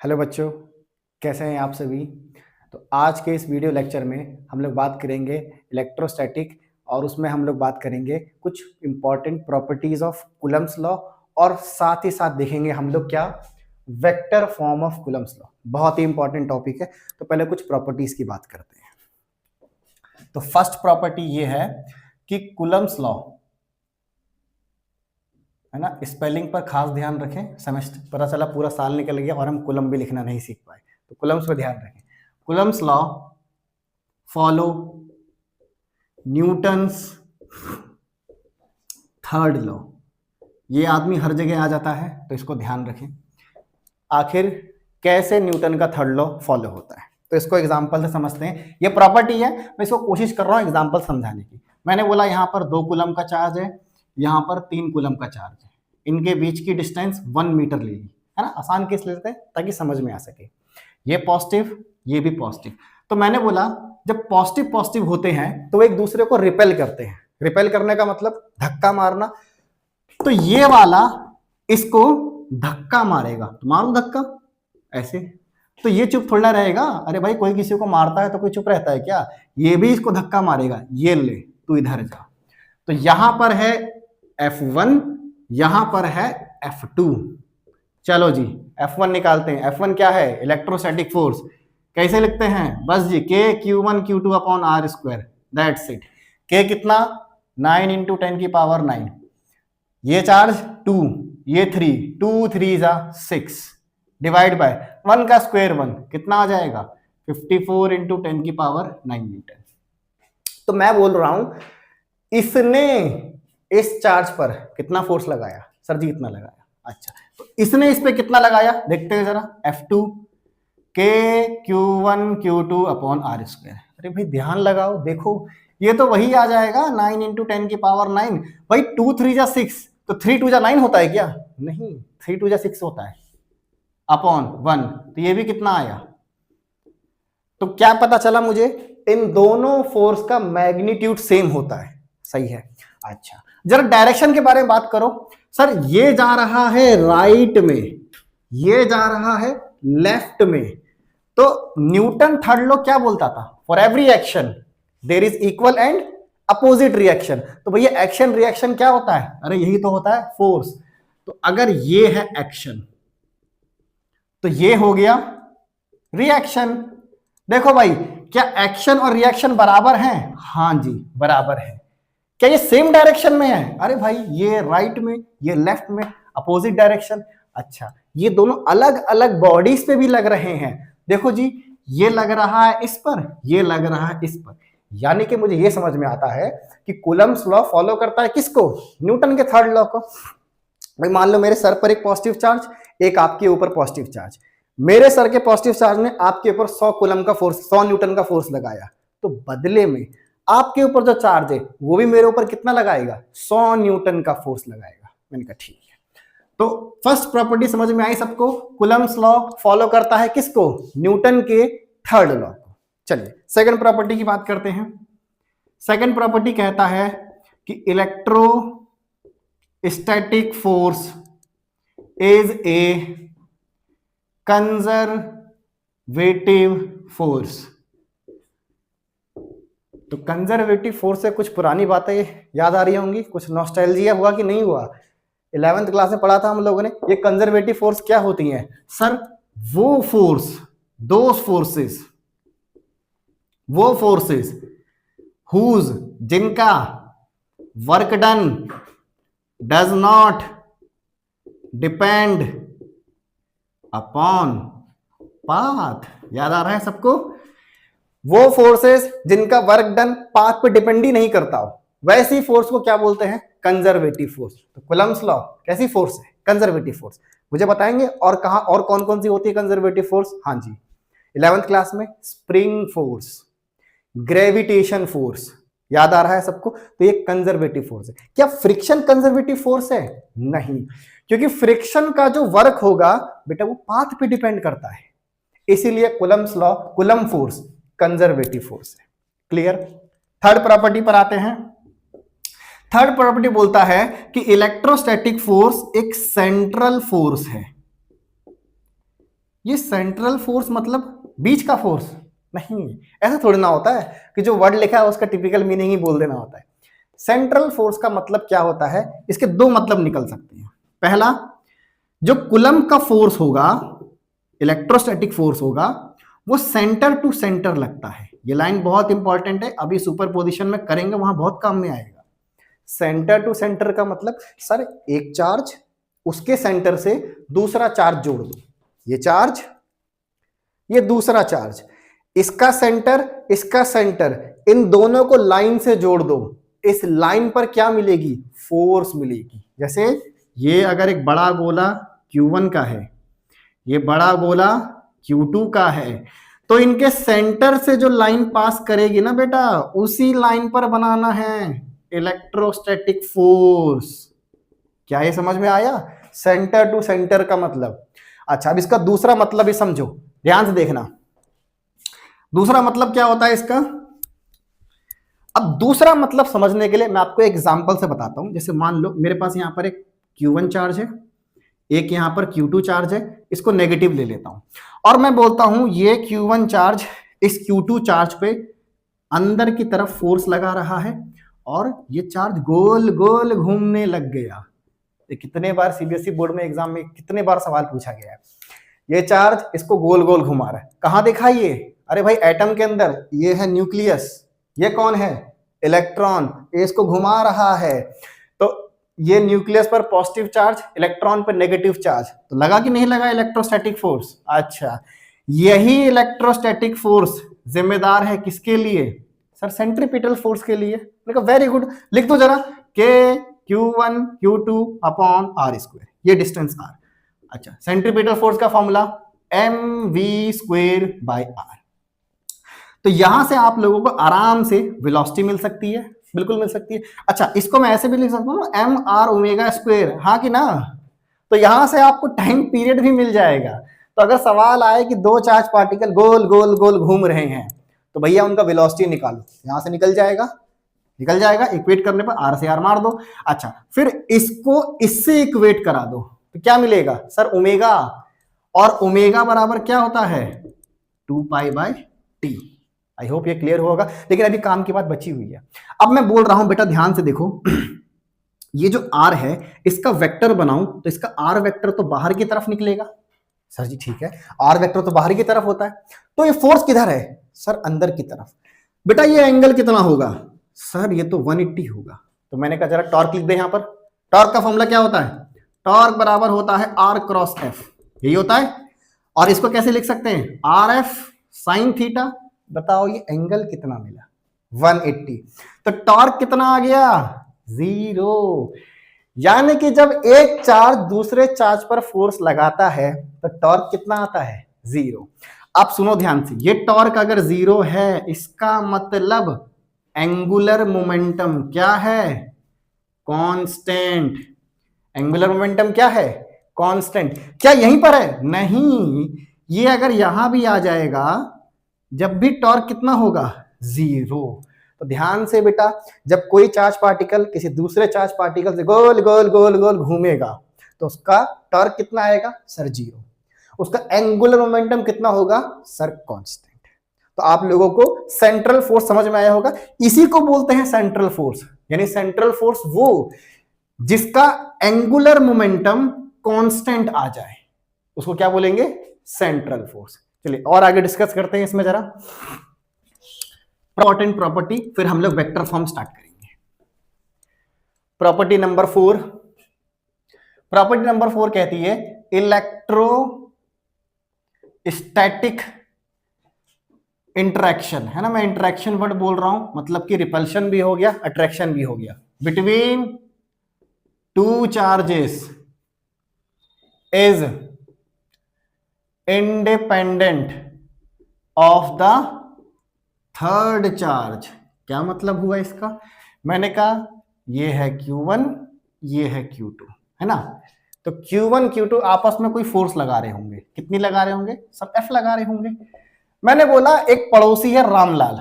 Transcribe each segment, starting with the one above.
Hello बच्चों, कैसे हैं आप सभी। तो आज के इस वीडियो लेक्चर में हम लोग बात करेंगे इलेक्ट्रोस्टैटिक और उसमें हम लोग बात करेंगे कुछ important properties of Coulomb's law और साथ ही साथ देखेंगे हम लोग क्या vector form of Coulomb's law. बहुत ही इंपॉर्टेंट टॉपिक है। तो पहले कुछ प्रॉपर्टीज की बात करते हैं। तो फर्स्ट प्रॉपर्टी ये है कि कूलम्स लॉ है ना, स्पेलिंग पर खास ध्यान रखें। सेमेस्टर पता चला पूरा साल निकल गया और हम कूलम भी लिखना नहीं सीख पाए, तो कूलम्स पर ध्यान रखें। Coulomb's law follow Newton's third law. ये आदमी हर जगह आ जाता है तो इसको ध्यान रखें। आखिर कैसे न्यूटन का थर्ड लॉ फॉलो होता है, तो इसको एग्जांपल से समझते हैं। ये प्रॉपर्टी है, मैं इसको कोशिश कर रहा हूँ एग्जांपल समझाने की। मैंने बोला यहाँ पर 2 कूलम का चार्ज है, यहाँ पर 3 कूलम का चार्ज है, इनके बीच की डिस्टेंस 1 मीटर ले ली है ना। आसान केस लेते हैं ताकि समझ में आ सके। ये पॉजिटिव, ये भी पॉजिटिव। तो मैंने बोला जब पॉजिटिव पॉजिटिव होते हैं तो एक दूसरे को रिपेल करते हैं। रिपेल करने का मतलब धक्का मारना। तो ये वाला इसको धक्का मारेगा, तो मारो धक्का ऐसे, तो ये चुप थोड़ा रहेगा। अरे भाई, कोई किसी को मारता है तो कोई चुप रहता है क्या? ये भी इसको धक्का मारेगा, ये ले तू इधर जा। तो यहां पर है F1, यहां पर है F2। चलो जी F1 निकालते हैं। F1 क्या है? Electrostatic force. कैसे लिखते हैं? बस जी K Q1 Q2 upon R square, that's it. K कितना? 9 इंटू 10 की पावर 9। ये चार्ज 2, ये 3, 2 3 जा 6 डिवाइड बाय 1 का स्क्वायर 1, कितना आ जाएगा? 54 इंटू 10 की पावर 9 न्यूटन। तो मैं बोल रहा हूं इसने इस चार्ज पर कितना फोर्स लगाया? सर जी कितना लगाया? अच्छा, तो इसने इस पे कितना लगाया देखते हैं जरा। F2 K Q1 Q2 upon R square. अरे भाई ध्यान लगाओ, देखो ये तो वही आ जाएगा 9 इंटू 10 की पावर 9। भाई 2 3 जा 6, तो 3 2 जा 9 होता है क्या? नहीं, 3 2 जा 6 होता है अपॉन 1। तो ये भी कितना आया? तो क्या पता चला मुझे? इन दोनों फोर्स का मैग्नीट्यूड सेम होता है। सही है। अच्छा, जरा डायरेक्शन के बारे में बात करो। सर ये जा रहा है राइट में, ये जा रहा है लेफ्ट में। तो न्यूटन थर्ड लॉ क्या बोलता था? For every action there is equal and opposite reaction. तो भैया एक्शन रिएक्शन क्या होता है? अरे यही तो होता है फोर्स। तो अगर ये है एक्शन तो ये हो गया रिएक्शन। देखो भाई, क्या एक्शन और रिएक्शन बराबर हैं? हाँ जी बराबर है। क्या ये सेम डायरेक्शन में है? अरे भाई ये राइट में, ये लेफ्ट में, अपोजिट डायरेक्शन। अच्छा, ये दोनों अलग अलग बॉडीज पे भी लग रहे हैं। देखो जी, ये लग रहा है इस पर, ये लग रहा है इस पर। यानी कि मुझे ये समझ में आता है कि कूलम्स लॉ फॉलो करता है किसको? न्यूटन के थर्ड लॉ को। भाई मान लो मेरे सर पर एक पॉजिटिव चार्ज, एक आपके ऊपर पॉजिटिव चार्ज। मेरे सर के पॉजिटिव चार्ज ने आपके ऊपर 100 कूलम का फोर्स, 100 न्यूटन का फोर्स लगाया। तो बदले में आपके ऊपर जो चार्ज है वो भी मेरे ऊपर कितना लगाएगा? 100 न्यूटन का फोर्स लगाएगा। मैंने कहा ठीक है। तो फर्स्ट प्रॉपर्टी समझ में आई सबको? कूलम्स लॉ फॉलो करता है किसको? न्यूटन के थर्ड लॉ को। चलिए सेकंड प्रॉपर्टी की बात करते हैं। सेकंड प्रॉपर्टी कहता है कि electrostatic force is a conservative force. तो कंजर्वेटिव फोर्स से कुछ पुरानी बातें याद आ रही होंगी, कुछ नॉस्टैल्जिया हुआ कि नहीं हुआ? 11th क्लास में पढ़ा था हम लोगों ने। ये कंजर्वेटिव फोर्स क्या होती हैं? सर वो फोर्स, दोस फोर्सेस, वो फोर्सेस हुज, जिनका work done does not depend upon path. याद आ रहा है सबको? वो फोर्सेस जिनका वर्क डन पाथ पे डिपेंड ही नहीं करता हो, वैसी फोर्स को क्या बोलते हैं? Conservative force. तो कूलम्स लॉ कैसी फोर्स है? Conservative force. मुझे बताएंगे और कहां और कौन कौन सी होती है कंजर्वेटिव फोर्स? हाँ जी, 11th क्लास में स्प्रिंग फोर्स, ग्रेविटेशन फोर्स। याद आ रहा है सबको? तो ये कंजर्वेटिव फोर्स है। क्या फ्रिक्शन कंजर्वेटिव फोर्स है? नहीं, क्योंकि फ्रिक्शन का जो वर्क होगा बेटा वो पाथ पे डिपेंड करता है। इसीलिए Coulomb's law, coulomb force conservative force है। क्लियर? थर्ड प्रॉपर्टी पर आते हैं। थर्ड प्रॉपर्टी बोलता है कि इलेक्ट्रोस्टैटिक फोर्स एक सेंट्रल फोर्स है। ये सेंट्रल फोर्स मतलब बीच का फोर्स नहीं, ऐसा थोड़ी ना होता है कि जो वर्ड लिखा है उसका टिपिकल मीनिंग ही बोल देना होता है। सेंट्रल फोर्स का मतलब क्या होता है, इसके दो मतलब निकल सकते हैं। पहला, जो कुलम का फोर्स होगा, इलेक्ट्रोस्टैटिक फोर्स होगा, वो सेंटर टू सेंटर लगता है। ये लाइन बहुत इंपॉर्टेंट है, अभी सुपरपोजिशन में करेंगे वहां बहुत काम में आएगा। सेंटर टू सेंटर का मतलब सर एक चार्ज, उसके सेंटर से दूसरा चार्ज जोड़ दो, ये चार्ज, ये दूसरा चार्ज, इसका सेंटर, इसका सेंटर, इन दोनों को लाइन से जोड़ दो, इस लाइन पर क्या मिलेगी, फोर्स मिलेगी। जैसे ये अगर एक बड़ा गोला Q1 का है, ये बड़ा गोला Q2 का है, तो इनके सेंटर से जो लाइन पास करेगी ना बेटा, उसी लाइन पर बनाना है इलेक्ट्रोस्टैटिक फोर्स। क्या ये समझ में आया, सेंटर टू सेंटर का मतलब। अच्छा, अब इसका दूसरा मतलब भी समझो, ध्यान से देखना। दूसरा मतलब क्या होता है इसका, अब दूसरा मतलब समझने के लिए मैं आपको एग्जांपल से बताता हूं। जैसे मान लो मेरे पास यहां पर एक Q1 चार्ज है, एक यहां पर Q2 चार्ज है, इसको नेगेटिव ले लेता हूं और मैं बोलता हूं ये Q1 चार्ज इस Q2 चार्ज पे अंदर की तरफ फोर्स लगा रहा है और ये चार्ज गोल गोल घूमने लग गया। कितने बार सीबीएसई बोर्ड में एग्जाम में कितने बार सवाल पूछा गया है, ये चार्ज इसको गोल गोल घुमा रहा है। कहां देखा ये, अरे भाई एटम के अंदर, ये है न्यूक्लियस, ये कौन है, इलेक्ट्रॉन, ये इसको घुमा रहा है। तो ये न्यूक्लियस पर पॉजिटिव चार्ज, इलेक्ट्रॉन पर नेगेटिव चार्ज, तो लगा कि नहीं लगा इलेक्ट्रोस्टैटिक फोर्स। अच्छा, यही इलेक्ट्रोस्टैटिक फोर्स जिम्मेदार है किसके लिए, सर सेंट्रीपिटल फोर्स के लिए। देखो वेरी गुड, लिख दो जरा, के Q1 Q2 upon R square, ये डिस्टेंस आर। अच्छा, सेंट्रीपिटल फोर्स का फॉर्मूला mv² बाय आर। तो यहां से आप लोगों को आराम से वेलोसिटी मिल सकती है, बिल्कुल मिल सकती है। अच्छा, इसको मैं ऐसे भी लिख सकता हूं एम आर ओमेगा स्क्वायर, हाँ कि ना। तो यहां से आपको टाइम पीरियड भी मिल जाएगा। तो अगर सवाल आए कि दो चार्ज पार्टिकल गोल गोल गोल घूम रहे हैं, तो भैया उनका वेलोसिटी निकालो, यहां से निकल जाएगा, निकल जाएगा। इक्वेट करने पर आर से आर मार दो। अच्छा, फिर इसको इससे इक्वेट करा दो तो क्या मिलेगा, सर ओमेगा, और ओमेगा बराबर क्या होता है, 2π/t। आई होप ये क्लियर होगा। लेकिन अभी काम की बात बची हुई है। अब मैं बोल रहा हूं बेटा ध्यान से देखो, ये जो r है इसका वेक्टर बनाऊं तो इसका r वेक्टर तो बाहर की तरफ निकलेगा। सर जी ठीक है, r वेक्टर तो बाहर की तरफ होता है, तो ये फोर्स किधर है, सर अंदर की तरफ। बेटा ये एंगल कितना होगा, सर ये तो 180 होगा। तो मैंने कहा जरा टॉर्क लिख दे यहां पर। टॉर्क का फॉर्मूला क्या होता है, टॉर्क बराबर होता है R क्रॉस F, यही होता है। और इसको कैसे लिख सकते हैं, RF साइन थीटा। बताओ ये एंगल कितना मिला, 180। तो टॉर्क कितना आ गया, 0। यानी कि जब एक चार्ज दूसरे चार्ज पर फोर्स लगाता है तो टॉर्क कितना आता है, 0। आप सुनो ध्यान से, ये टॉर्क अगर 0 है इसका मतलब एंगुलर मोमेंटम क्या है, कांस्टेंट। एंगुलर मोमेंटम क्या है, कांस्टेंट। क्या यहीं पर है, नहीं, ये अगर यहां भी आ जाएगा, जब भी टॉर्क कितना होगा, 0। तो ध्यान से बेटा, जब कोई चार्ज पार्टिकल किसी दूसरे चार्ज पार्टिकल से गोल गोल गोल गोल घूमेगा तो उसका टॉर्क कितना आएगा, सर 0। उसका एंगुलर मोमेंटम कितना होगा, सर कांस्टेंट। तो आप लोगों को सेंट्रल फोर्स समझ में आया होगा, इसी को बोलते हैं सेंट्रल फोर्स। यानी सेंट्रल फोर्स वो जिसका एंगुलर मोमेंटम कांस्टेंट आ जाए, उसको क्या बोलेंगे, सेंट्रल फोर्स। चलिए और आगे डिस्कस करते हैं इसमें जरा इंपॉर्टेंट प्रॉपर्टी, फिर हम लोग वेक्टर फॉर्म स्टार्ट करेंगे। प्रॉपर्टी नंबर 4, प्रॉपर्टी नंबर 4 कहती है इलेक्ट्रोस्टैटिक इंटरेक्शन, है ना। मैं इंटरेक्शन वर्ड बोल रहा हूं, मतलब कि रिपल्शन भी हो गया, अट्रैक्शन भी हो गया, between two charges is independent of the third charge. क्या मतलब हुआ इसका, मैंने कहा ये है Q1, ये है Q2, है ना। तो Q1 Q2 आपस में कोई फोर्स लगा रहे होंगे, कितनी लगा रहे होंगे, सब F लगा रहे होंगे। मैंने बोला एक पड़ोसी है रामलाल,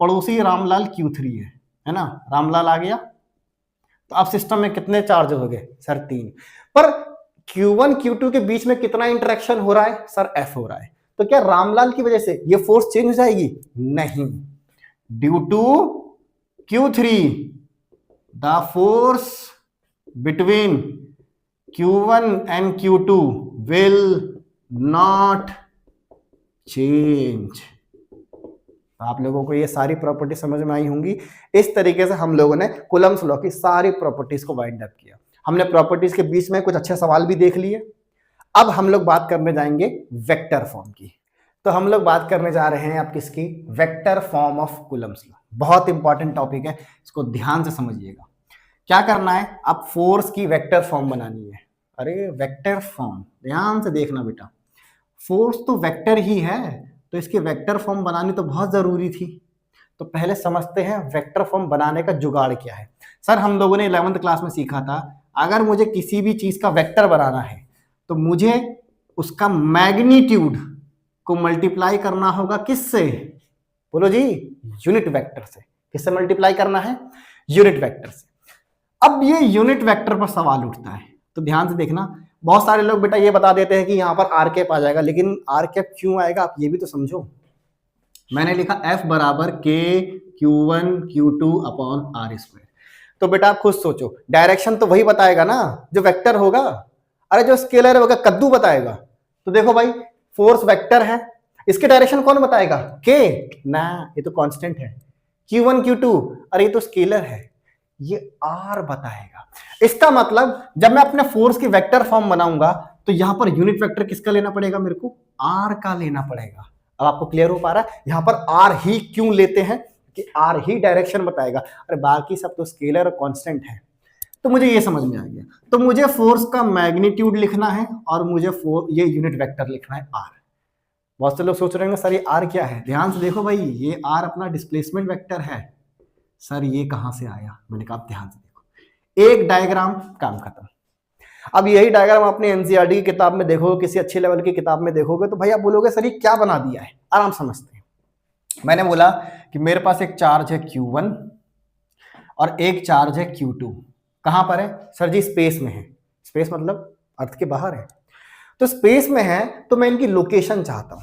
पड़ोसी रामलाल Q3 है ना। रामलाल आ गया तो अब सिस्टम में कितने चार्ज हो गए, सर 3। पर Q1 Q2 के बीच में कितना इंटरेक्शन हो रहा है सर? F हो रहा है। तो क्या रामलाल की वजह से ये फोर्स चेंज हो जाएगी? नहीं। Due to Q3 the force between Q1 and Q2 will not change। आप लोगों को ये सारी प्रॉपर्टी समझ में आई होंगी। इस तरीके से हम लोगों ने कूलम्स लॉ की सारी प्रॉपर्टीज को वाइंड अप किया। हमने प्रॉपर्टीज के बीच में कुछ अच्छे सवाल भी देख लिए। अब हम लोग बात करने जाएंगे वेक्टर फॉर्म की। तो हम लोग बात करने जा रहे हैं अब किसकी? Vector form of Coulomb's law. बहुत इंपॉर्टेंट टॉपिक है, इसको ध्यान से समझिएगा। क्या करना है? अब फोर्स की वेक्टर फॉर्म बनानी है। अरे वेक्टर फॉर्म ध्यान से देखना बेटा, फोर्स तो वेक्टर ही है, तो इसकी वेक्टर फॉर्म बनानी तो बहुत जरूरी थी। तो पहले समझते हैं वेक्टर फॉर्म बनाने का जुगाड़ क्या है। सर हम लोगों ने 11th क्लास में सीखा था, अगर मुझे किसी भी चीज का वेक्टर बनाना है तो मुझे उसका मैग्नीट्यूड को मल्टीप्लाई करना होगा किससे? बोलो जी, यूनिट वेक्टर से। किससे मल्टीप्लाई करना है? यूनिट वेक्टर से। अब ये यूनिट वेक्टर पर सवाल उठता है, तो ध्यान से देखना। बहुत सारे लोग बेटा ये बता देते हैं कि यहां पर आर कैप आ जाएगा, लेकिन आर कैप क्यों आएगा आप ये भी तो समझो। मैंने लिखा F बराबर के Q1 Q2 upon R square. तो बेटा आप खुद सोचो, डायरेक्शन तो वही बताएगा ना जो वेक्टर होगा। अरे जो स्केलर होगा कद्दू बताएगा। तो देखो भाई, फोर्स वेक्टर है, इसके डायरेक्शन कौन बताएगा? के ना, ये तो कांस्टेंट है। Q1 Q2, अरे ये तो स्केलर है, ये आर बताएगा। इसका मतलब जब मैं अपने फोर्स की वेक्टर फॉर्म बनाऊंगा तो यहां पर यूनिट वेक्टर किसका लेना पड़ेगा? मेरे को आर का लेना पड़ेगा। अब आपको क्लियर हो पा रहा है यहां पर आर ही क्यों लेते हैं? कि आर ही डायरेक्शन बताएगा, अरे बाकी सब तो स्केलर और कांस्टेंट है। तो मुझे ये समझ में आ गया। तो मुझे फोर्स का मैग्नीट्यूड लिखना है और मुझे ये यूनिट वेक्टर लिखना है आर। बहुत से लोग सोच रहे हैं सर ये आर क्या है? ध्यान से देखो भाई, ये आर अपना डिस्प्लेसमेंट वेक्टर है। सर ये कहां से आया? मैंने कहा ध्यान से देखो, एक डायग्राम, काम खत्म। अब यही डायग्राम आपने एनसीईआरटी की किताब में देखोगे, किसी अच्छे लेवल की किताब में देखोगे, तो भाई आप बोलोगे सर ये क्या बना दिया है। आराम समझते हैं। मैंने बोला कि मेरे पास एक चार्ज है Q1 और एक चार्ज है Q2। कहां पर है? सर जी स्पेस में है। स्पेस मतलब अर्थ के बाहर है। तो स्पेस में है तो मैं इनकी लोकेशन चाहता हूं।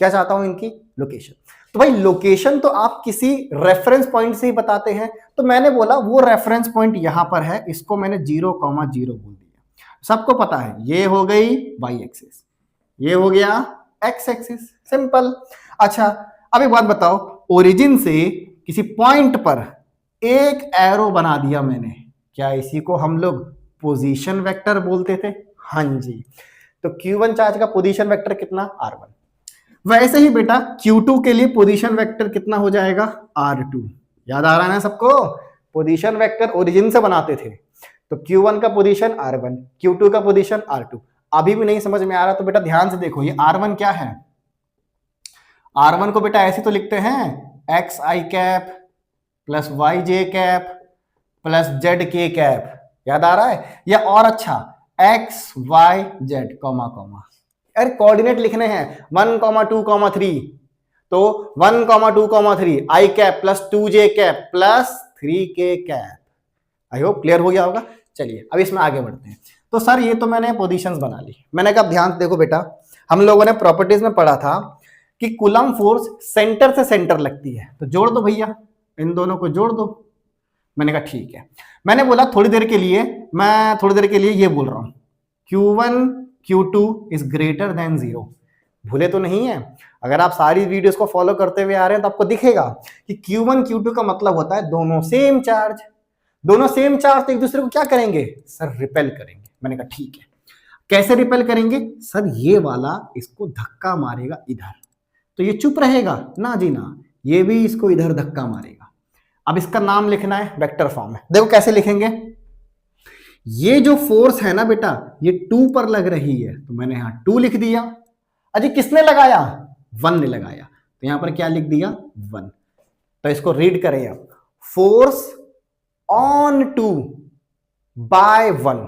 क्या चाहता हूं? इनकी लोकेशन। तो भाई लोकेशन तो आप किसी रेफरेंस पॉइंट से ही बताते हैं। तो मैंने बोला वो रेफरेंस पॉइंट यहां पर है, इसको मैंने 0,0 बोल दिया। सबको पता है ये हो गई वाई एक्सिस, ये हो गया एक्स एक्सिस, सिंपल। अच्छा अब एक बात बताओ, ओरिजिन से किसी पॉइंट पर एक एरो बना दिया मैंने, क्या इसी को हम लोग पोजीशन वेक्टर बोलते थे? हाँ जी। तो Q1 चार्ज का पोजीशन वेक्टर कितना? R1। वैसे ही बेटा Q2 के लिए पोजीशन वेक्टर कितना हो जाएगा? R2। याद आ रहा है ना सबको? पोजीशन वेक्टर ओरिजिन से बनाते थे। तो Q1 का पोजीशन R1, Q2 का पोजीशन R2। अभी भी नहीं समझ में आ रहा तो बेटा ध्यान से देखो, ये R1 क्या है? R1 को बेटा ऐसे तो लिखते हैं XI cap plus YJ cap plus ZK cap. याद आ रहा है? या और अच्छा XYZ कॉमा कॉमा, अरे कोऑर्डिनेट लिखने हैं 1,2,3, तो 1,2,3 I cap plus 2J cap plus 3K cap. I hope clear हो गया होगा। चलिए अब इसमें आगे बढ़ते हैं। तो सर ये तो मैंने पोजीशंस बना ली। मैंने कहा ध्यान से देखो बेटा, हम लोगों ने प्रॉपर्टीज में पढ़ा था कि कूलम फोर्स सेंटर से सेंटर लगती है। तो जोड़ दो भैया, इन दोनों को जोड़ दो। मैंने कहा ठीक है। मैंने बोला थोड़ी देर के लिए, मैं थोड़ी देर के लिए ये बोल रहा हूं Q1 Q2 is greater than 0। भूले तो नहीं है? अगर आप सारी वीडियोस को फॉलो करते हुए आ रहे हैं तो आपको दिखेगा कि Q1 Q2 का मतलब होता है दोनों सेम चार्ज। दोनों सेम चार्ज तो एक दूसरे को क्या करेंगे? सर रिपेल करेंगे। मैंने कहा ठीक है। कैसे रिपेल करेंगे? सर ये वाला इसको धक्का मारेगा इधर, तो ये चुप रहेगा ना जी ना, ये भी इसको इधर धक्का मारेगा। अब इसका नाम लिखना है वेक्टर फॉर्म में। देखो कैसे लिखेंगे। ये जो फोर्स है ना बेटा, ये 2 पर लग रही है, तो मैंने यहां 2 लिख दिया। अजी किसने लगाया? 1 ने लगाया, तो यहां पर क्या लिख दिया? 1। तो इसको रीड करें आप, फोर्स ऑन 2 बाय 1।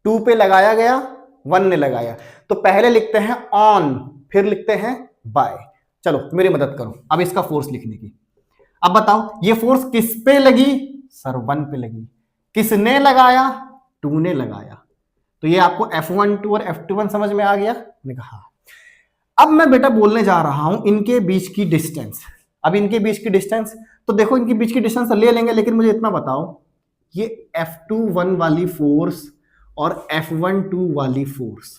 2 पे लगाया गया, 1 ने लगाया, तो पहले लिखते हैं ऑन, फिर लिखते हैं बाय। चलो मेरी मदद करो अब इसका फोर्स लिखने की। अब बताओ ये फोर्स किस पे लगी? सर 1 पे लगी। किसने लगाया? 2 ने लगाया। तो ये आपको F12 और F21 समझ में आ गया? मैंने कहा हाँ। अब मैं बेटा बोलने जा रहा हूं इनके बीच की डिस्टेंस। अब इनके बीच की डिस्टेंस, तो देखो इनके बीच की डिस्टेंस ले लेंगे, लेकिन मुझे इतना बताओ, ये F21 वाली फोर्स और F12 वाली फोर्स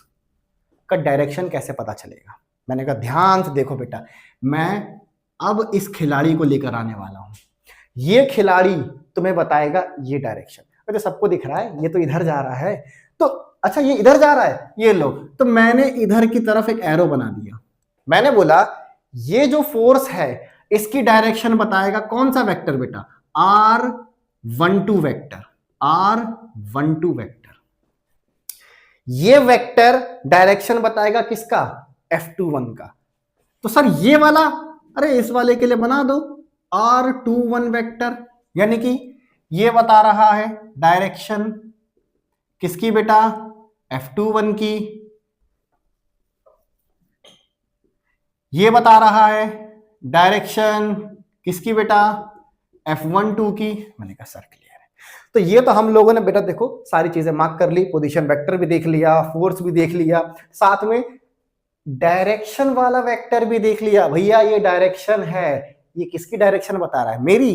का डायरेक्शन कैसे पता चलेगा? मैंने कहा ध्यान से देखो बेटा, मैं अब इस खिलाड़ी को लेकर आने वाला हूं। ये खिलाड़ी तुम्हें बताएगा ये डायरेक्शन। तो सबको दिख रहा है ये तो इधर जा रहा है, तो अच्छा ये इधर जा रहा है, ये लो, तो मैंने इधर की तरफ एक एरो बना दिया। मैंने बोला ये जो फोर्स है इसकी डायरेक्शन बताएगा कौन सा वेक्टर बेटा? R12 vector. R12 वेक्टर, ये वेक्टर डायरेक्शन बताएगा किसका? F21 का। तो सर ये वाला, अरे इस वाले के लिए बना दो R21 वेक्टर, यानी कि ये बता रहा है डायरेक्शन किसकी बेटा? F21 की। ये बता रहा है डायरेक्शन किसकी बेटा? F12 की। मैंने कहा सर क्लियर है। तो ये तो हम लोगों ने बेटा देखो सारी चीजें मार्क कर ली, पोजीशन वेक्टर भी देख लिया, फोर्स भी देख लिया, साथ में डायरेक्शन वाला वेक्टर भी देख लिया। भैया ये डायरेक्शन है, ये किसकी डायरेक्शन बता रहा है? मेरी?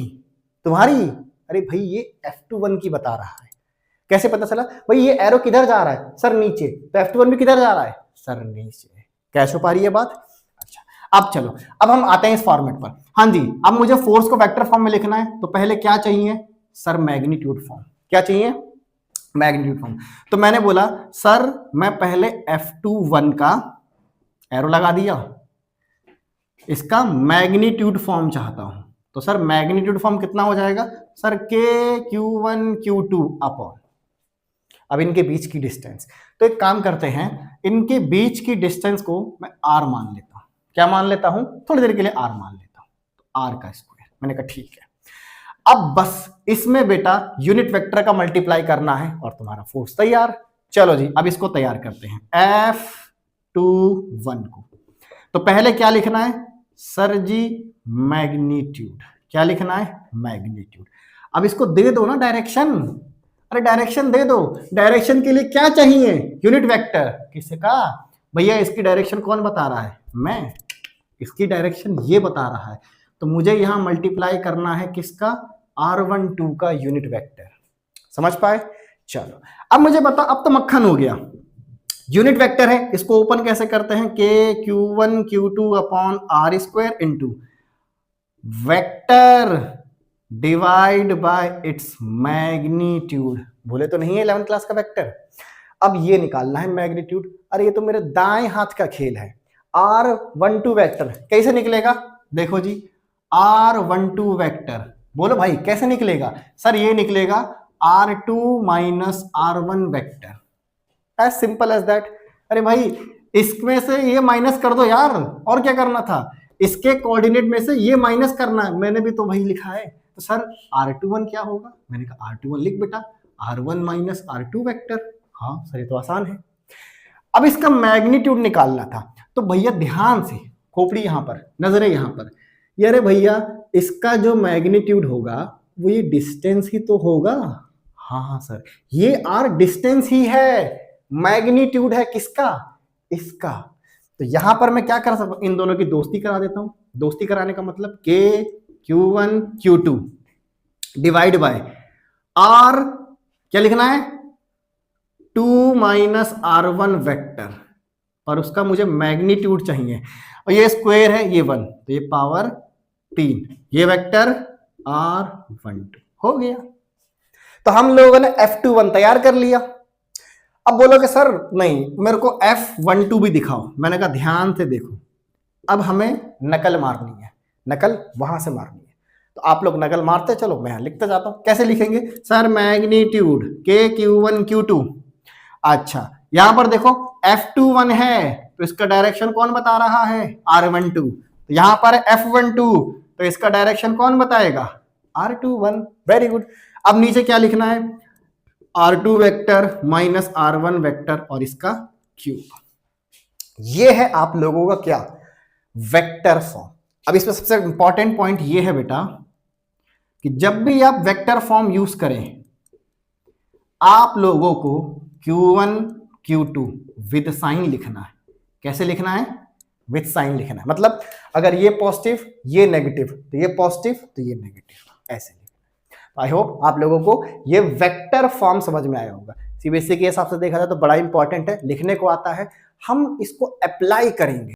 तुम्हारी? अरे भाई ये F21 की बता रहा है। कैसे पता चला? भाई ये एरो किधर जा रहा है? सर नीचे। तो F21 भी किधर जा रहा है? सर नीचे। कैसे पा रही है बात? अच्छा, अब चलो, अब हम आते हैं इस फॉर्मेट पर। हाँ जी, अब मुझे फोर्स को वेक्टर फॉर्म में लिखना है, तो पहले क्या चाहिए? Sir magnitude form. क्या चाहिए? Magnitude form. तो मैंने बोला सर मैं पहले F21 का एरो लगा दिया, इसका मैग्नीट्यूड फॉर्म चाहता हूं। तो सर मैग्नीट्यूड फॉर्म कितना हो जाएगा? सर KQ1 Q2 अपॉन, अब इनके बीच की डिस्टेंस। तो एक काम करते हैं, इनके बीच की डिस्टेंस को मैं R मान लेता हूं। क्या मान लेता हूं? थोड़ी देर के लिए R मान लेता हूं, तो R का स्क्वायर। मैंने कहा ठीक है। अब बस इसमें बेटा यूनिट वेक्टर का मल्टीप्लाई करना है और तुम्हारा फोर्स तैयार। चलो जी, अब इसको तैयार करते हैं F21 को। तो पहले क्या लिखना है? सर जी मैग्नीट्यूड। क्या लिखना है? मैग्नीट्यूड। अब इसको दे दो ना डायरेक्शन। अरे डायरेक्शन दे दो। डायरेक्शन के लिए क्या चाहिए? Unit vector. किसका? भैया इसकी डायरेक्शन कौन बता रहा है? मैं। इसकी डायरेक्शन ये बता रहा है, तो मुझे यहां मल्टीप्लाई करना है किसका? R12 का यूनिट वेक्टर। समझ पाए? चलो अब मुझे बता, अब तो मक्खन हो गया। यूनिट वेक्टर है, इसको ओपन कैसे करते हैं? KQ1 Q2 upon R square into vector divide by its magnitude. भूले तो नहीं है 11th क्लास का वेक्टर? अब ये निकालना है मैग्नीट्यूड। अरे ये तो मेरे दाएं हाथ का खेल है। R12 वेक्टर कैसे निकलेगा? देखो जी, R12 वेक्टर, बोलो भाई कैसे निकलेगा? सर ये निकलेगा R2 minus R1 vector, as simple as that. अरे भाई इसमें से ये माइनस कर दो यार, और क्या करना था? इसके कोऑर्डिनेट में से ये माइनस करना है, मैंने भी तो वही लिखा है। तो सर R21 क्या होगा? मैंने कहा R21 लिख बेटा, R1 माइनस R2 वेक्टर। हाँ सर ये तो आसान है। अब इसका मैग्नीट्यूड निकालना था, तो भैया ध्यान से, खोपड़ी यहां पर, नजरें यहां पर। ये अरे भैया इसका जो मैग्नीट्यूड होगा वो ये डिस्टेंस ही तो होगा। हाँ सर, ये R डिस्टेंस ही है, मैग्नीट्यूड है किसका? इसका। तो यहां पर मैं क्या कर सकता हूं? इन दोनों की दोस्ती करा देता हूं। दोस्ती कराने का मतलब KQ1 Q2 divide by R, क्या लिखना है? 2 माइनस R1 वेक्टर, और उसका मुझे मैग्नीट्यूड चाहिए, और ये स्क्वायर है, ये 1, तो ये पावर 3, ये वेक्टर R12 हो गया। तो हम लोगों ने F21 तैयार कर लिया। अब बोलोगे सर नहीं मेरे को F12 भी दिखाओ। मैंने कहा ध्यान से देखो, अब हमें नकल मारनी है, नकल वहां से मारनी है। तो आप लोग नकल मारते चलो, मैं लिखते जाता हूं। कैसे लिखेंगे? Sir magnitude KQ1 Q2। अच्छा यहां पर देखो F21 है, तो इसका डायरेक्शन कौन बता रहा है? R12। तो यहां पर F12, तो इसका डायरेक्शन कौन बताएगा? R21। Very good. अब नीचे क्या लिखना है? R2 vector minus R1 vector और इसका क्यूब। ये है आप लोगों का क्या? Vector form. अब इसमें सबसे इंपॉर्टेंट पॉइंट ये है बेटा कि जब भी आप वेक्टर फॉर्म यूज करें, आप लोगों को Q1 Q2 विद साइन लिखना है। कैसे लिखना है? विद साइन लिखना है। मतलब अगर ये पॉजिटिव ये नेगेटिव तो ये पॉजिटिव तो ये नेगेटिव, ऐसे लिखना है। आई होप आप लोगों को ये वेक्टर फॉर्म समझ में आया होगा। सीबीएसई के हिसाब से देखा जाए तो बड़ा इंपॉर्टेंट है, लिखने को आता है, हम इसको अप्लाई करेंगे।